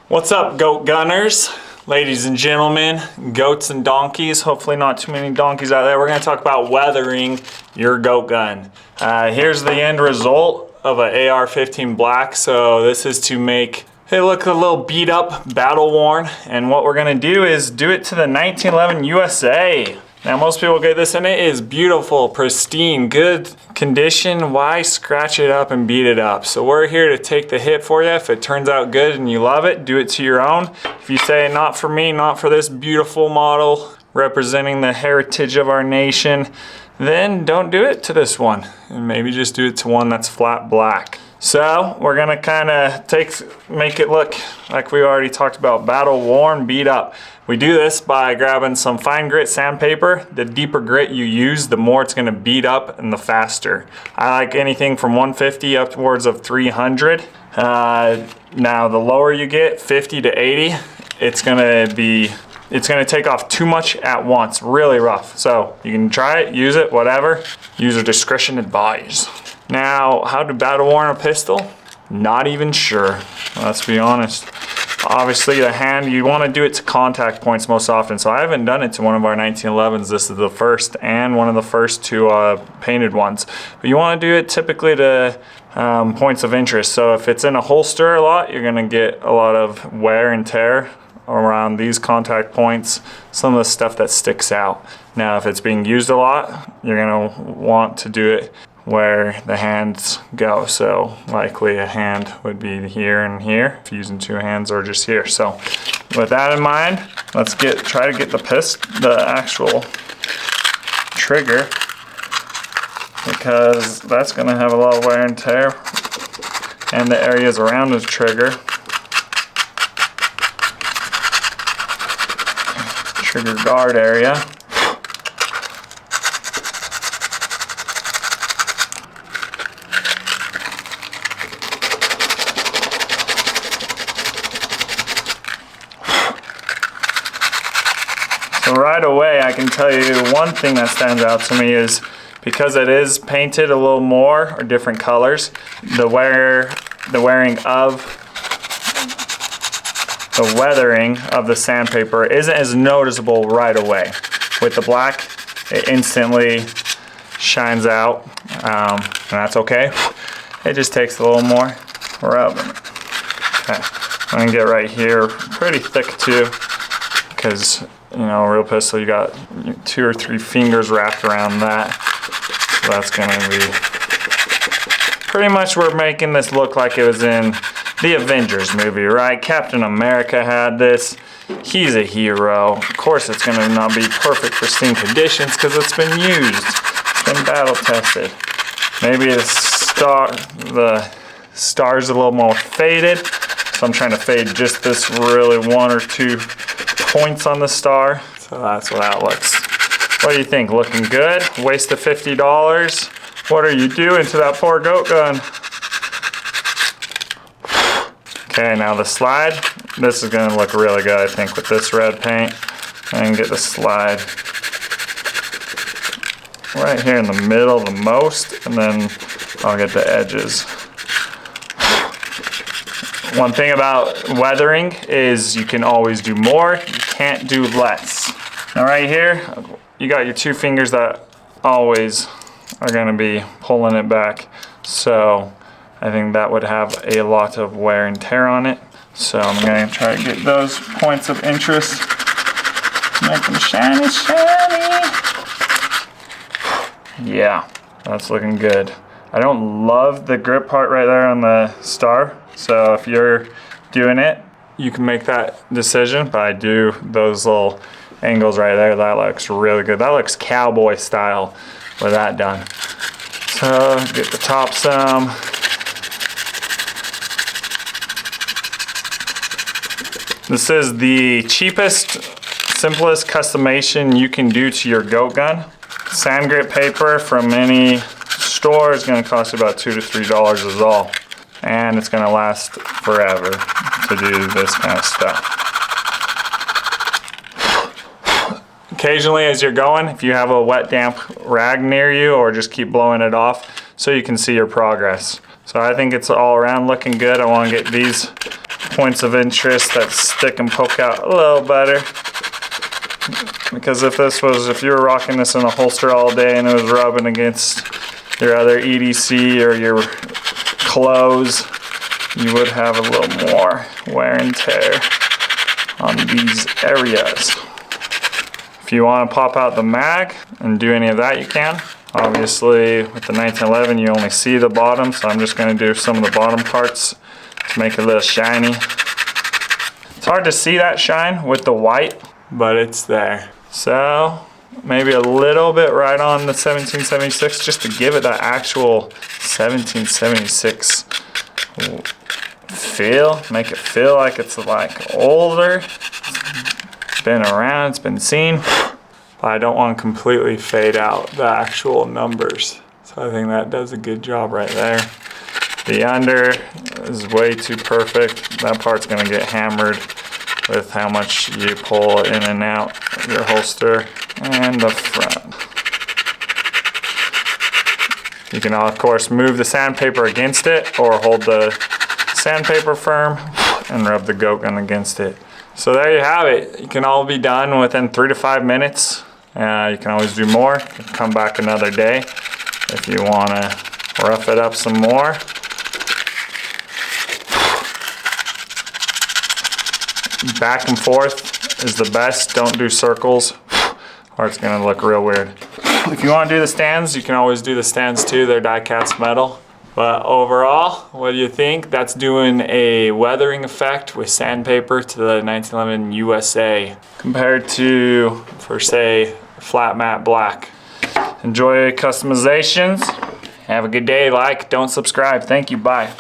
What's up, goat gunners? Ladies and gentlemen, goats and donkeys, hopefully not too many donkeys out there. We're gonna talk about weathering your goat gun. Here's the end result of an AR-15 black. So this is to make it look a little beat up, battle worn. And what we're gonna do is do it to the 1911 USA. Now most people get this and it is beautiful, pristine, good condition. Why scratch it up and beat it up? So we're here to take the hit for you. If it turns out good and you love it, do it to your own. If you say not for me, not for this beautiful model representing the heritage of our nation, then don't do it to this one. And maybe just do it to one that's flat black. So we're gonna kinda make it look like we already talked about, battle worn, beat up. We do this by grabbing some fine grit sandpaper. The deeper grit you use, the more it's gonna beat up and the faster. I like anything from 150 upwards of 300. Now the lower you get, 50 to 80, it's gonna take off too much at once, really rough. So you can try it, use it, whatever. User discretion advised. Now, how to battle worn a pistol? Not even sure, let's be honest. Obviously the hand, you want to do it to contact points most often. So I haven't done it to one of our 1911s. This is the first and one of the first two painted ones. But you want to do it typically to points of interest. So if it's in a holster a lot, you're going to get a lot of wear and tear around these contact points, some of the stuff that sticks out. Now if it's being used a lot, you're going to want to do it where the hands go. So likely a hand would be here and here if you're using two hands, or just here. So with that in mind, let's try to get the actual trigger, because that's going to have a lot of wear and tear, and the areas around the trigger guard area. So right away, I can tell you one thing that stands out to me is because it is painted a little more, or different colors, the weathering of the sandpaper isn't as noticeable right away. With the black, it instantly shines out, and that's okay. It just takes a little more rubbing. Okay, I'm gonna get right here, pretty thick too, because you know, a real pistol, you got 2 or 3 fingers wrapped around that. So that's gonna be pretty much, we're making this look like it was in the Avengers movie, right? Captain America had this. He's a hero. Of course it's gonna not be perfect pristine conditions because it's been used. It's been battle tested. Maybe the star's a little more faded. So I'm trying to fade just this really 1 or 2 points on the star. So that's what that looks. What do you think? Looking good? Waste of $50? What are you doing to that poor goat gun? Okay, now the slide. This is gonna look really good, I think, with this red paint. And get the slide right here in the middle the most, and then I'll get the edges. One thing about weathering is you can always do more, you can't do less. Now right here, you got your 2 fingers that always are gonna be pulling it back. So I think that would have a lot of wear and tear on it. So I'm gonna try to get those points of interest, make them shiny, shiny. Yeah, that's looking good. I don't love the grip part right there on the star. So if you're doing it, you can make that decision, but I do those little angles right there. That looks really good. That looks cowboy style with that done. So get the top some. This is the cheapest, simplest customization you can do to your goat gun. Sand grit paper from any store is going to cost you about $2 to $3 is all. And it's going to last forever to do this kind of stuff. Occasionally as you're going, if you have a wet damp rag near you, or just keep blowing it off so you can see your progress. So I think it's all around looking good. I want to get these points of interest that stick and poke out a little better. Because if you were rocking this in a holster all day and it was rubbing against your other EDC or your clothes, you would have a little more wear and tear on these areas. If you want to pop out the mag and do any of that, you can. Obviously, with the 1911, you only see the bottom, so I'm just going to do some of the bottom parts to make it a little shiny. It's hard to see that shine with the white, but it's there. So maybe a little bit right on the 1776 just to give it that actual 1776 feel. Make it feel like it's like older. It's been around, it's been seen. But I don't want to completely fade out the actual numbers. So I think that does a good job right there. The under is way too perfect. That part's gonna get hammered with how much you pull in and out of your holster. And the front. You can of course move the sandpaper against it or hold the sandpaper firm and rub the GoatGun against it. So there you have it. You can all be done within 3 to 5 minutes. You can always do more. You can come back another day if you want to rough it up some more. Back and forth is the best. Don't do circles or it's going to look real weird. If you want to do the stands, you can always do the stands too. They're die-cast metal. But overall, what do you think? That's doing a weathering effect with sandpaper to the 1911 USA compared to, for say, flat matte black. Enjoy customizations. Have a good day. Like, don't subscribe. Thank you. Bye.